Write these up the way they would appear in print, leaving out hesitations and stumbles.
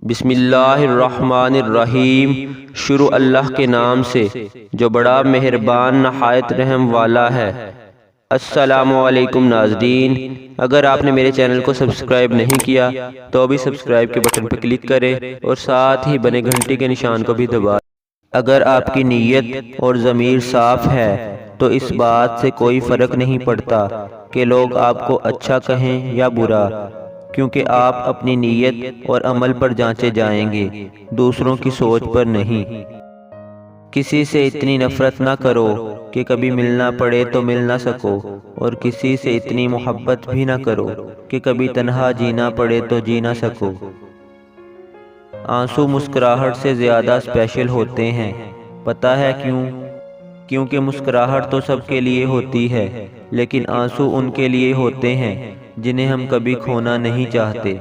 بسم اللہ الرحمن الرحیم۔ شروع اللہ کے نام سے جو بڑا مہربان نہایت رحم والا ہے۔ السلام علیکم ناظرین، اگر آپ نے میرے چینل کو سبسکرائب نہیں کیا تو ابھی سبسکرائب کے بٹن پر کلک کریں اور ساتھ ہی بنے گھنٹی کے نشان کو بھی دبائیں۔ اگر آپ کی نیت اور ضمیر صاف ہے تو اس بات سے کوئی فرق نہیں پڑتا کہ لوگ آپ کو اچھا کہیں یا برا، کیونکہ آپ اپنی نیت اور عمل پر جانچے جائیں گے، دوسروں کی سوچ پر نہیں۔ کسی سے اتنی نفرت نہ کرو کہ کبھی ملنا پڑے تو مل نہ سکو، اور کسی سے اتنی محبت بھی نہ کرو کہ کبھی تنہا جینا پڑے تو جی نہ سکو۔ آنسو مسکراہٹ سے زیادہ اسپیشل ہوتے ہیں، پتہ ہے کیوں؟ کیونکہ مسکراہٹ تو سب کے لیے ہوتی ہے، لیکن آنسو ان کے لیے ہوتے ہیں جنہیں ہم کبھی کھونا نہیں چاہتے۔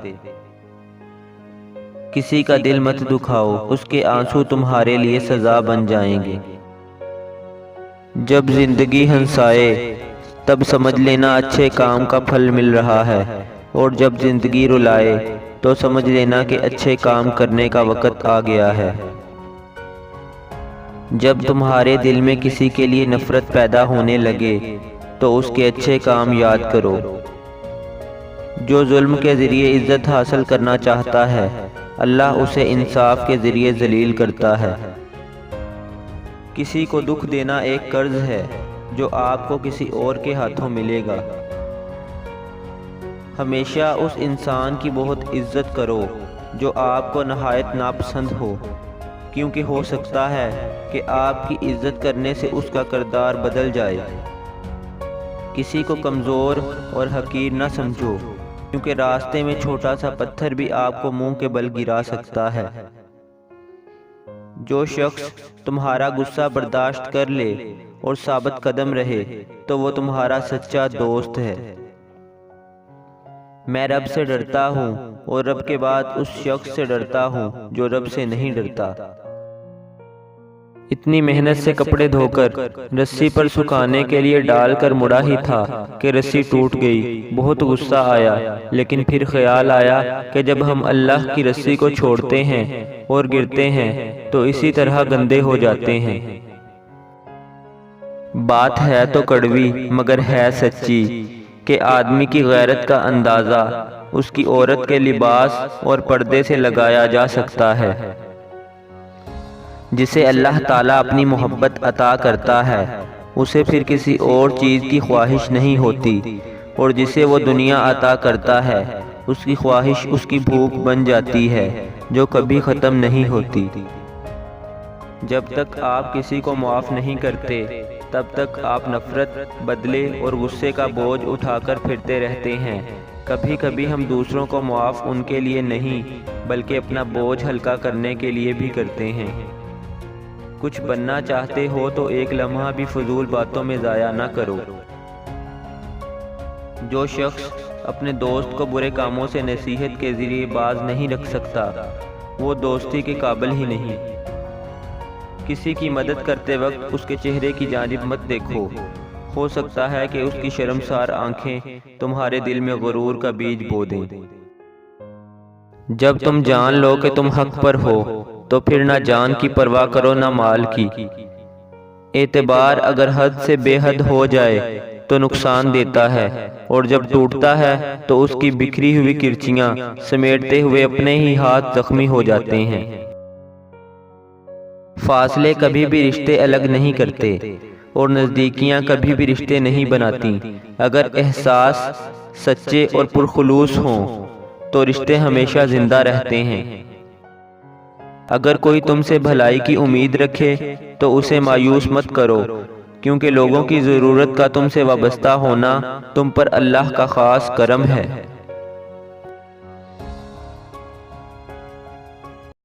کسی کا دل مت دکھاؤ، اس کے آنسو تمہارے لیے سزا بن جائیں گے۔ جب زندگی ہنسائے تب سمجھ لینا اچھے کام کا پھل مل رہا ہے، اور جب زندگی رلائے تو سمجھ لینا کہ اچھے کام کرنے کا وقت آ گیا ہے۔ جب تمہارے دل میں کسی کے لیے نفرت پیدا ہونے لگے تو اس کے اچھے کام یاد کرو۔ جو ظلم کے ذریعے عزت حاصل کرنا چاہتا ہے، اللہ اسے انصاف کے ذریعے ذلیل کرتا ہے۔ کسی کو دکھ دینا ایک قرض ہے جو آپ کو کسی اور کے ہاتھوں ملے گا۔ ہمیشہ اس انسان کی بہت عزت کرو جو آپ کو نہایت ناپسند ہو، کیونکہ ہو سکتا ہے کہ آپ کی عزت کرنے سے اس کا کردار بدل جائے۔ کسی کو کمزور اور حقیر نہ سمجھو، کیونکہ راستے میں چھوٹا سا پتھر بھی آپ کو منہ کے بل گرا سکتا ہے۔ جو شخص تمہارا غصہ برداشت کر لے اور ثابت قدم رہے تو وہ تمہارا سچا دوست ہے۔ میں رب سے ڈرتا ہوں اور رب کے بعد اس شخص سے ڈرتا ہوں جو رب سے نہیں ڈرتا۔ اتنی محنت سے کپڑے دھو کر رسی پر سکھانے کے لیے ڈال کر مڑا ہی تھا کہ رسی ٹوٹ گئی۔ بہت غصہ آیا، لیکن پھر خیال آیا کہ جب ہم اللہ کی رسی کو چھوڑتے ہیں اور گرتے ہیں تو اسی طرح گندے ہو جاتے ہیں۔ بات ہے تو کڑوی مگر ہے سچی کہ آدمی کی غیرت کا اندازہ اس کی عورت کے لباس اور پردے سے لگایا جا سکتا ہے۔ جسے اللہ تعالیٰ اپنی محبت عطا کرتا ہے اسے پھر کسی اور چیز کی خواہش نہیں ہوتی، اور جسے وہ دنیا عطا کرتا ہے اس کی خواہش اس کی بھوک بن جاتی ہے جو کبھی ختم نہیں ہوتی۔ جب تک آپ کسی کو معاف نہیں کرتے تب تک آپ نفرت، بدلے اور غصے کا بوجھ اٹھا کر پھرتے رہتے ہیں۔ کبھی کبھی ہم دوسروں کو معاف ان کے لیے نہیں بلکہ اپنا بوجھ ہلکا کرنے کے لیے بھی کرتے ہیں۔ کچھ بننا چاہتے ہو تو ایک لمحہ بھی فضول باتوں میں ضائع نہ کرو۔ جو شخص اپنے دوست کو برے کاموں سے نصیحت کے ذریعے باز نہیں رکھ سکتا وہ دوستی کے قابل ہی نہیں۔ کسی کی مدد کرتے وقت اس کے چہرے کی جانب مت دیکھو، ہو سکتا ہے کہ اس کی شرمسار آنکھیں تمہارے دل میں غرور کا بیج بو دیں۔ جب تم جان لو کہ تم حق پر ہو تو پھر نہ جان کی پرواہ کرو نہ مال کی۔ اعتبار اگر حد سے بے حد ہو جائے تو نقصان دیتا ہے، اور جب ٹوٹتا ہے تو اس کی بکھری ہوئی کرچیاں سمیٹتے ہوئے اپنے ہی ہاتھ زخمی ہو جاتے ہیں۔ فاصلے کبھی بھی رشتے الگ نہیں کرتے، اور نزدیکیاں کبھی بھی رشتے نہیں بناتی۔ اگر احساس سچے اور پرخلوص ہوں تو رشتے ہمیشہ زندہ رہتے ہیں۔ اگر کوئی تم سے بھلائی کی امید رکھے تو اسے مایوس مت کرو، کیونکہ لوگوں کی ضرورت کا تم سے وابستہ ہونا تم پر اللہ کا خاص کرم ہے۔